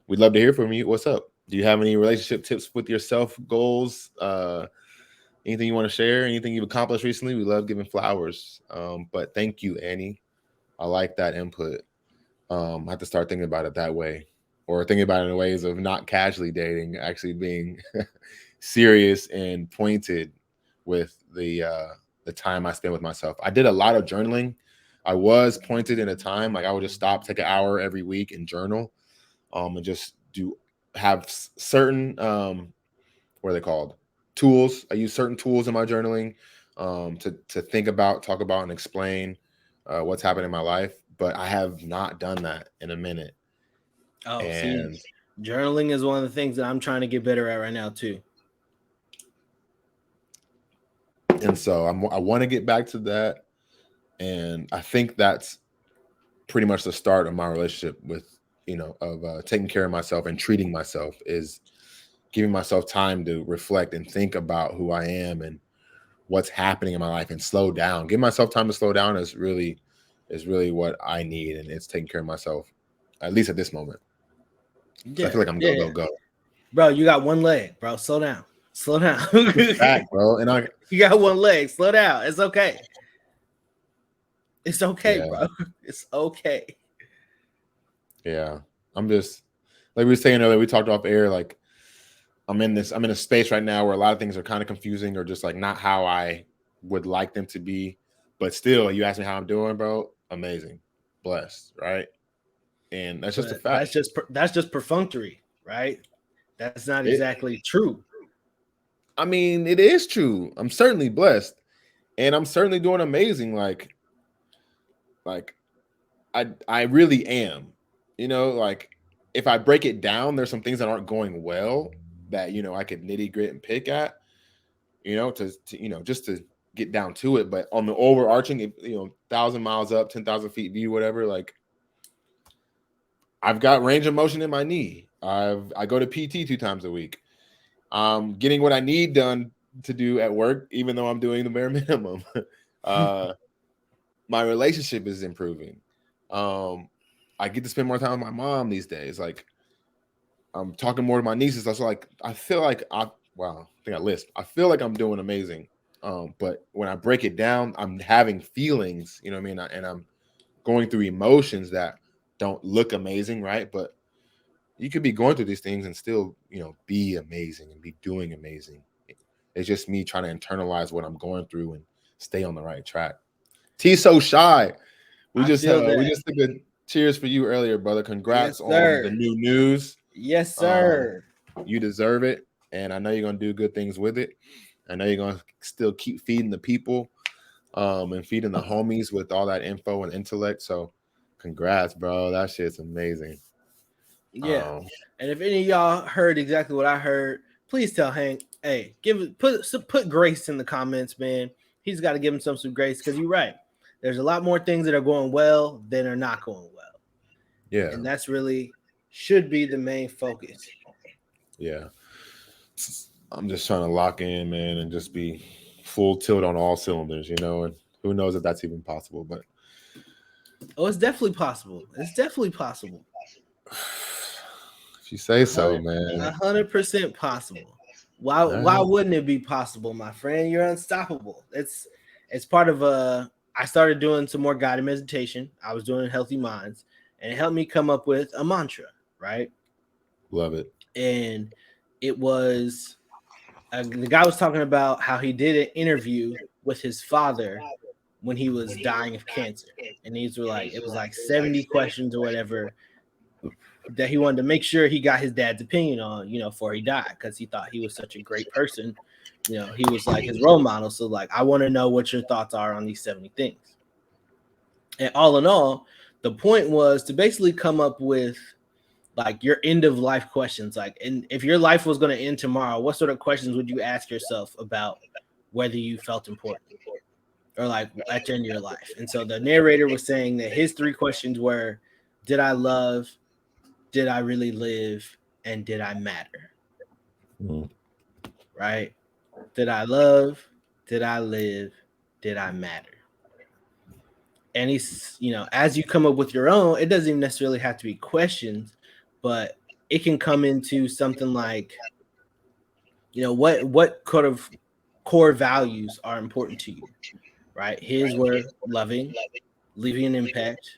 we'd love to hear from you. What's up? Do you have any relationship tips with yourself, goals? Anything you want to share? Anything you've accomplished recently? We love giving flowers. But thank you, Annie. I like that input. I have to start thinking about it that way, or thinking about it in ways of not casually dating, actually being serious and pointed with the time I spend with myself. I did a lot of journaling. I was pointed in a time, like I would just stop, take an hour every week and journal, and just do have certain what are they called, tools. I use certain tools in my journaling to think about, talk about, and explain what's happened in my life. But I have not done that in a minute, Oh, see, and journaling is one of the things that I'm trying to get better at right now too. so I want to get back to that, and I think that's pretty much the start of my relationship with of taking care of myself and treating myself is giving myself time to reflect and think about who I am and what's happening in my life and slow down. Give myself time to slow down is really what I need, and it's taking care of myself, at least at this moment. Because I Yeah, feel like I'm yeah, go yeah. go go. Bro, you got one leg, bro. Slow down. Slow down. Fact, bro. And You got one leg. Slow down. It's okay. It's okay, yeah, bro. It's okay. yeah. I'm just like we were saying earlier. We talked off air. Like I'm in a space right now where a lot of things are kind of confusing or just like not how I would like them to be. But still, you ask me how I'm doing, bro. Amazing, blessed, right? And that's just a But fact. that's just perfunctory, right? That's not It exactly true. I mean, it is true. I'm certainly blessed, and I'm certainly doing amazing. Like I really am. Like if I break it down, there's some things that aren't going well that I could nitty grit and pick at. To just to get down to it. But on the overarching, 1,000 miles up, 10,000 feet view, whatever. Like I've got range of motion in my knee. I go to PT 2 times a week. Getting what I need done to do at work, even though I'm doing the bare minimum. uh, my relationship is improving. Um, I get to spend more time with my mom these days. Like I'm talking more to my nieces. I was like, I feel like wow, I think I list. I feel like I'm doing amazing. But when I break it down, I'm having feelings, you know what I mean? And I'm going through emotions that don't look amazing, right? But you could be going through these things and still, be amazing and be doing amazing. It's just me trying to internalize what I'm going through and stay on the right track. T so shy. We I just feel uh that. we just took a cheers for you earlier, brother. Congrats Yes, on the sir. new news. Yes, Um, sir. you deserve it, and I know you're gonna do good things with it. I know you're gonna still keep feeding the people, and feeding the homies with all that info and intellect. So, congrats, bro. That shit's amazing. Yeah. Um, And if any of y'all heard exactly what I heard, please tell Hank, hey, put grace in the comments, man. He's got to give him some grace because you're right. There's a lot more things that are going well than are not going well, yeah, and that's really should be the main focus. yeah. I'm just trying to lock in, man, and just be full tilt on all cylinders, and who knows if that's even possible, but Oh, it's definitely possible. It's definitely possible. If you say so, man. 100% possible. Why All wouldn't it be possible, my friend? You're unstoppable. It's part of a. I started doing some more guided meditation. I was doing Healthy Minds, and it helped me come up with a mantra, right? love it. And it was the guy was talking about how he did an interview with his father when he was dying of cancer, and these were like it was like 70 questions or whatever that he wanted to make sure he got his dad's opinion on, before he died, because he thought he was such a great person. He was like his role model. So, like, I want to know what your thoughts are on these 70 things. And all in all, the point was to basically come up with like your end of life questions. Like, and if your life was going to end tomorrow, what sort of questions would you ask yourself about whether you felt important or like at the end of your life? And so the narrator was saying that his three questions were: did I love? Did I really live? And did I matter? Mm. Right? Did I love? Did I live? Did I matter? And he's, as you come up with your own, it doesn't even necessarily have to be questions, but it can come into something like, what kind of core values are important to you, right? His were loving, leaving an impact,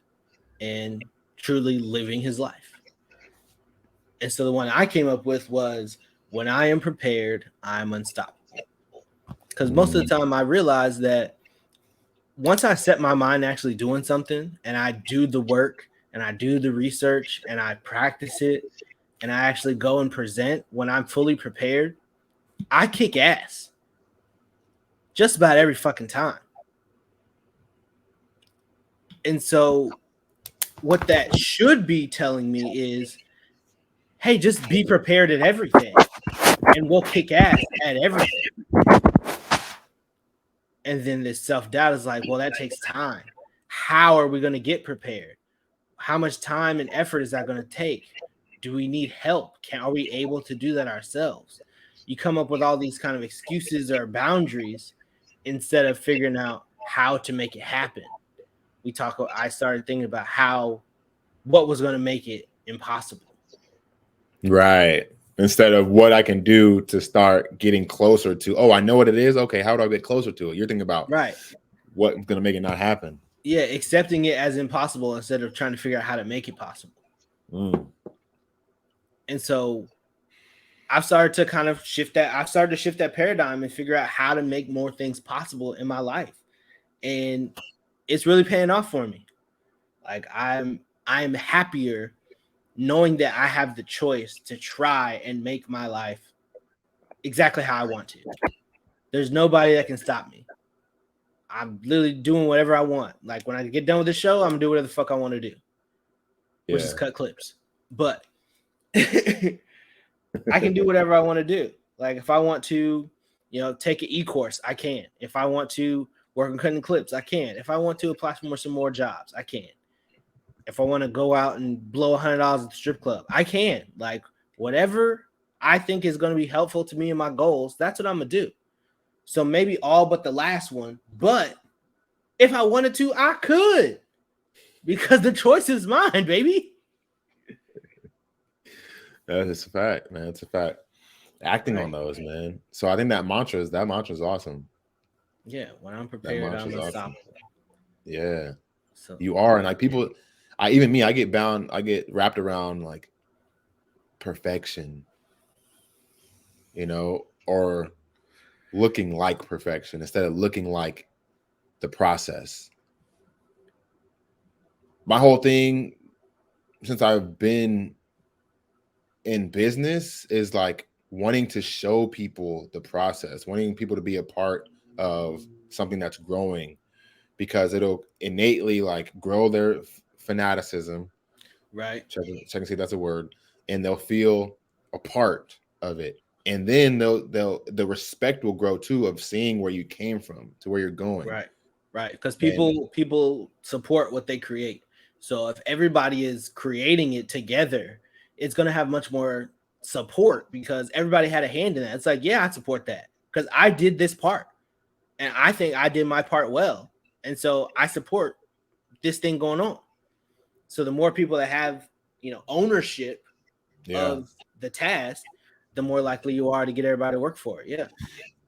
and truly living his life. And so the one I came up with was, when I am prepared, I'm unstoppable. Because most of Mm. the time I realize that once I set my mind actually doing something and I do the work and I do the research and I practice it and I actually go and present when I'm fully prepared, I kick ass just about every fucking time. And so what that should be telling me is, hey, just be prepared at everything and we'll kick ass at everything. And then this self-doubt is like, well, that takes time. How are we going to get prepared? How much time and effort is that going to take? Do we need help? Are we able to do that ourselves? You come up with all these kind of excuses or boundaries instead of figuring out how to make it happen. I started thinking about what was going to make it impossible. Right. Instead of what I can do to start getting closer to, oh, I know what it is. Okay, how do I get closer to it? You're thinking about Right. what's going to make it not happen. Yeah, accepting it as impossible instead of trying to figure out how to make it possible. Mm. And so I've started to kind of shift that paradigm and figure out how to make more things possible in my life. And it's really paying off for me. Like I'm happier knowing that I have the choice to try and make my life exactly how I want to. There's nobody that can stop me. I'm literally doing whatever I want. Like when I get done with the show, I'm gonna do whatever the fuck I want to do, which is Yeah. cut clips. But I can do whatever I want to do. Like if I want to, take an e-course, I can. If I want to work on cutting clips, I can. If I want to apply for some more jobs, I can. If I want to go out and blow $100 at the strip club, I can. Like whatever I think is going to be helpful to me and my goals, that's what I'm gonna do. So maybe all but the last one, but if I wanted to, I could, because the choice is mine, baby. That's a fact, man. It's a fact. Acting on those, man. So I think that mantra is awesome. Yeah, when I'm That prepared, mantra I'm is awesome. unstoppable. Yeah. So You are. And like people, I get wrapped around like perfection, or looking like perfection instead of looking like the process. My whole thing since I've been in business is like wanting to show people the process, wanting people to be a part of something that's growing, because it'll innately like grow their fanaticism. right, Check and see if that's a word, and they'll feel a part of it, and then the respect will grow too of seeing where you came from to where you're going. right, because And people support what they create. So if everybody is creating it together, it's gonna have much more support because everybody had a hand in that. It's like, yeah, I support that because I did this part, and I think I did my part well, and so I support this thing going on. So the more people that have, ownership Yeah. of the task, the more likely you are to get everybody to work for it. Yeah.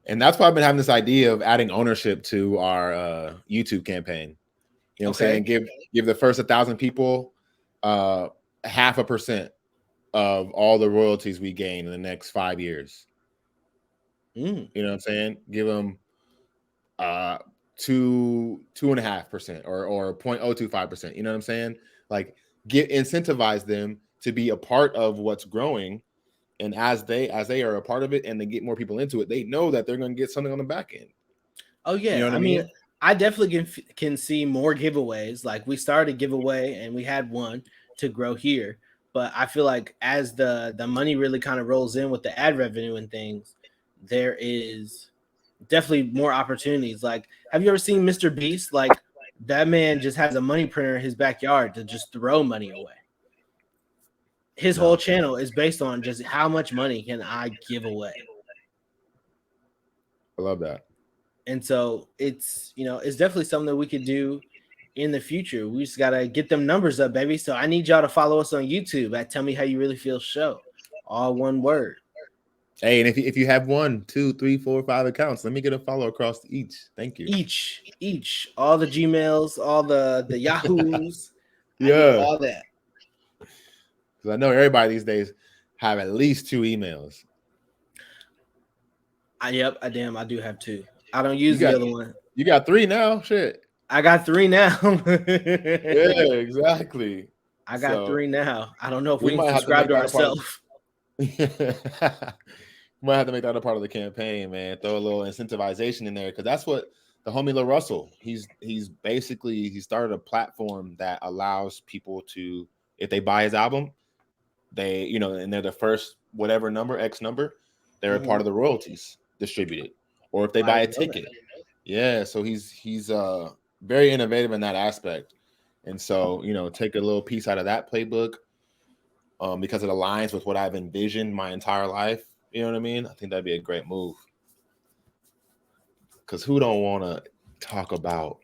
And that's why I've been having this idea of adding ownership to our YouTube campaign. You know what I'm Okay. saying? Give the first 1,000 people 0.5% of all the royalties we gain in the next 5 years. Mm. You know what I'm saying? Give them 2.5% or 0.025%. You know what I'm saying? Like incentivize them to be a part of what's growing. And as they are a part of it and they get more people into it, they know that they're going to get something on the back end. Oh You yeah. know what I I mean, mean? I definitely can see more giveaways. Like we started a giveaway and we had one to grow here, but I feel like as the money really kind of rolls in with the ad revenue and things, there is definitely more opportunities. Like, have you ever seen Mr. Beast? Like, that man just has a money printer in his backyard to just throw money away. His whole No, channel is based on just how much money can I give away. I love that. And so it's definitely something that we could do in the future. We just gotta get them numbers up, baby. So I need y'all to follow us on YouTube at Tell Me How You Really Feel Show. All one word. Hey, and if you have 1, 2, 3, 4, 5 accounts, let me get a follow across each. Thank you. Each, all the Gmails, all the Yahoos. I need Yeah, all that. because I know everybody these days have at least 2 emails. Yep, I do have two. I don't You use the got other one. you got 3 now. Shit. I got three now. Yeah, exactly. I got So three now. I don't know if we we can might have to subscribe make to that a part of. ourselves. Might have to make that a part of the campaign, man. Throw a little incentivization in there because that's what the homie Lil Russell. He's basically he started a platform that allows people to, if they buy his album, they and they're the first whatever number X number, they're a part of the royalties distributed. Or if they I buy a didn't know that. ticket, yeah. So he's very innovative in that aspect, and so take a little piece out of that playbook because it aligns with what I've envisioned my entire life. You know what I mean? I think that'd be a great move. Because who don't want to talk about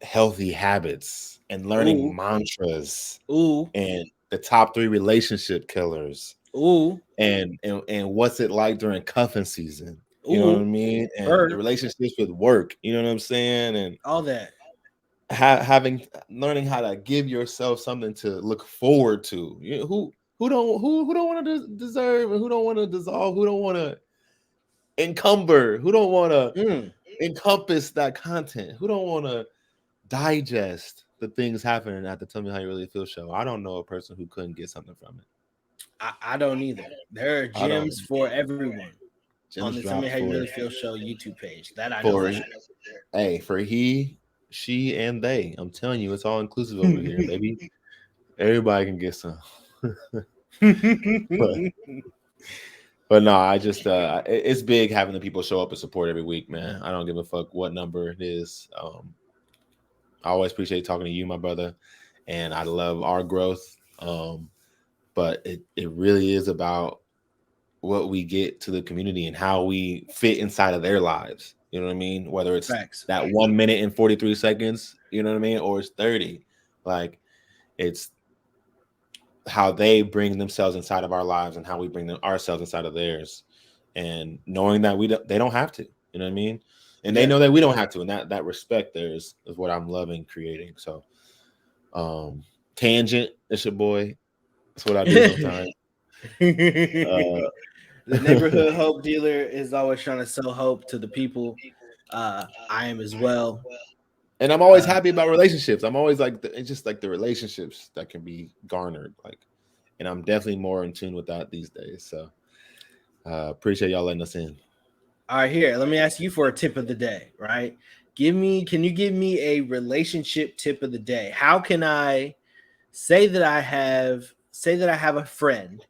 healthy habits and learning Ooh, mantras ooh, and the top 3 relationship killers ooh, and what's it like during cuffing season? You know what I ooh. mean? And the Bird, relationships with work. You know what I'm saying? And all that. having learning how to give yourself something to look forward to. Who don't want to deserve and who don't want to dissolve, who don't want to encumber, who don't want to Mm. encompass that content, who don't want to digest the things happening at the Tell Me How You Really Feel show. I don't know a person who couldn't get something from it. I don't either. There are I don't. gems for everyone on Gems the Tell Me dropped How You Really Feel Show YouTube page. That I know for for sure. hey for he, she, and they. I'm telling you, it's all inclusive over here, baby. Everybody can get some. but but no, I just it's big having the people show up and support every week, man. I don't give a fuck what number it is. I always appreciate talking to you, my brother, and I love our growth. But it really is about what we get to the community and how we fit inside of their lives. You know what I mean? Whether it's Facts. that 1 minute and 43 seconds, you know what I mean, or it's 30. Like it's how they bring themselves inside of our lives and how we bring ourselves inside of theirs, and knowing that they don't have to. You know what I mean? And they Yeah. know that we don't have to, and that respect there is what I'm loving creating. So, tangent, it's your boy. That's what I do sometimes. The Uh, neighborhood hope dealer is always trying to sell hope to the people. I am as well. and I'm always Uh, happy about relationships. I'm always like, it's just like the relationships that can be garnered. Like, and I'm definitely more in tune with that these days. So, appreciate y'all letting us in. all right, here. Let me ask you for a tip of the day. Right? Can you give me a relationship tip of the day? How can I say that I have a friend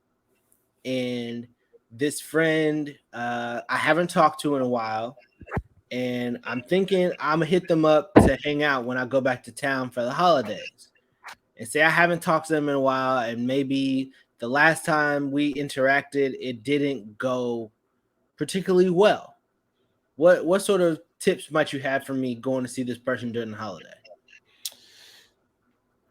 and this friend I haven't talked to in a while, and I'm thinking I'm gonna hit them up to hang out when I go back to town for the holidays. And say I haven't talked to them in a while, and maybe the last time we interacted, it didn't go particularly well. What sort of tips might you have for me going to see this person during the holiday?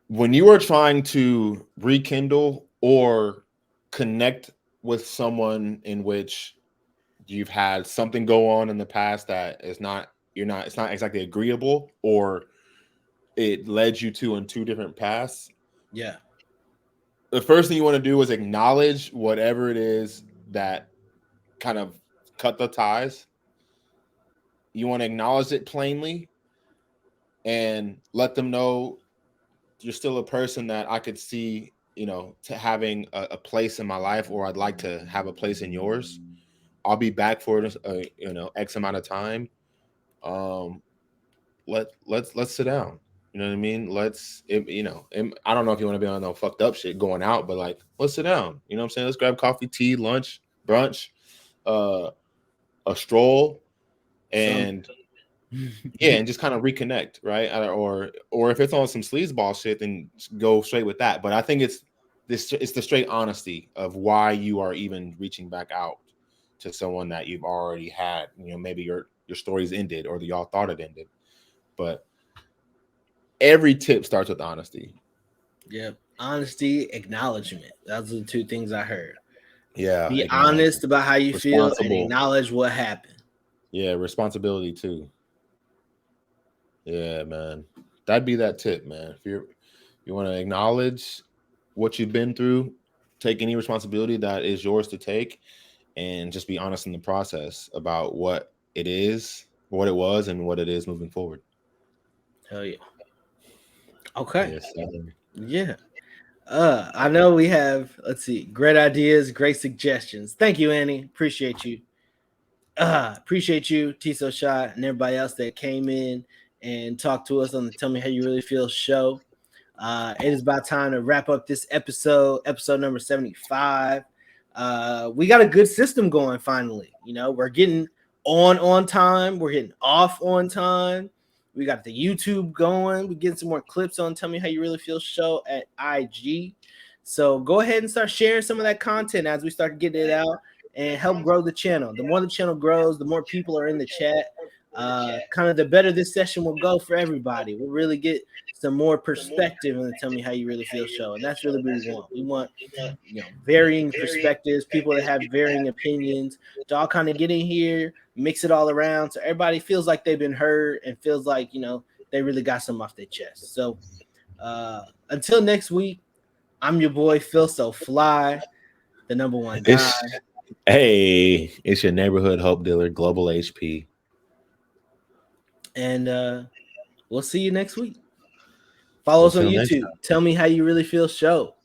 when you are trying to rekindle or connect with someone in which you've had something go on in the past that is not you're not it's not exactly agreeable, or it led you to in two different paths, Yeah. the first thing you want to do is acknowledge whatever it is that kind of cut the ties. You want to acknowledge it plainly and let them know you're still a person that I could see, to having a place in my life, or I'd like to have a place in yours. I'll be back for this, X amount of time. Um, let's sit down. You know what I mean? I don't know if you want to be on no fucked up shit going out, but like, let's sit down. You know what I'm saying? Let's grab coffee, tea, lunch, brunch, uh, a stroll, Some. and yeah, and just kind of reconnect, right? Or if it's on some sleazeball shit, then go straight with that. But I think it's the straight honesty of why you are even reaching back out to someone that you've already had. Maybe your story's ended, or y'all thought it ended. But every tip starts with honesty. Yep. Honesty, acknowledgement. Those are the two things I heard. Yeah, Be acknowledge. honest about how you feel and Responsible. acknowledge what happened. Yeah, responsibility too. Yeah, man. That'd be that tip, man. If you want to acknowledge what you've been through, take any responsibility that is yours to take, and just be honest in the process about what it is, what it was, and what it is moving forward. Hell yeah. Okay. Yes, sir. Yeah. I know we have, let's see, great ideas, great suggestions. Thank you, Annie. Appreciate you. Appreciate you, Tiso Shot, and everybody else that came in and talked to us on the Tell Me How You Really Feel show. It is about time to wrap up this episode number 75. We got a good system going finally. We're getting on time, we're getting off on time. We got the YouTube going. We're getting some more clips on Tell Me How You Really Feel show at IG. So go ahead and start sharing some of that content as we start getting it out and help grow the channel. The more the channel grows, the more people are in the chat. Kind of the better this session will go for everybody. We'll really get some more perspective in the Tell Me How You Really Feel show. And that's really what we want. We want, varying perspectives, people that have varying opinions to all kind of get in here, mix it all around so everybody feels like they've been heard and feels like, they really got something off their chest. So until next week, I'm your boy Phil So Fly, the number one guy. It's Hey, it's your neighborhood hope dealer, Global HP. And we'll see you next week. Follow us on Until next YouTube. Tell Me How You Really Feel show.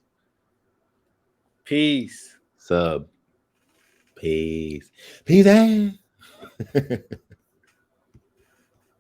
Peace. sub. Peace. Peace.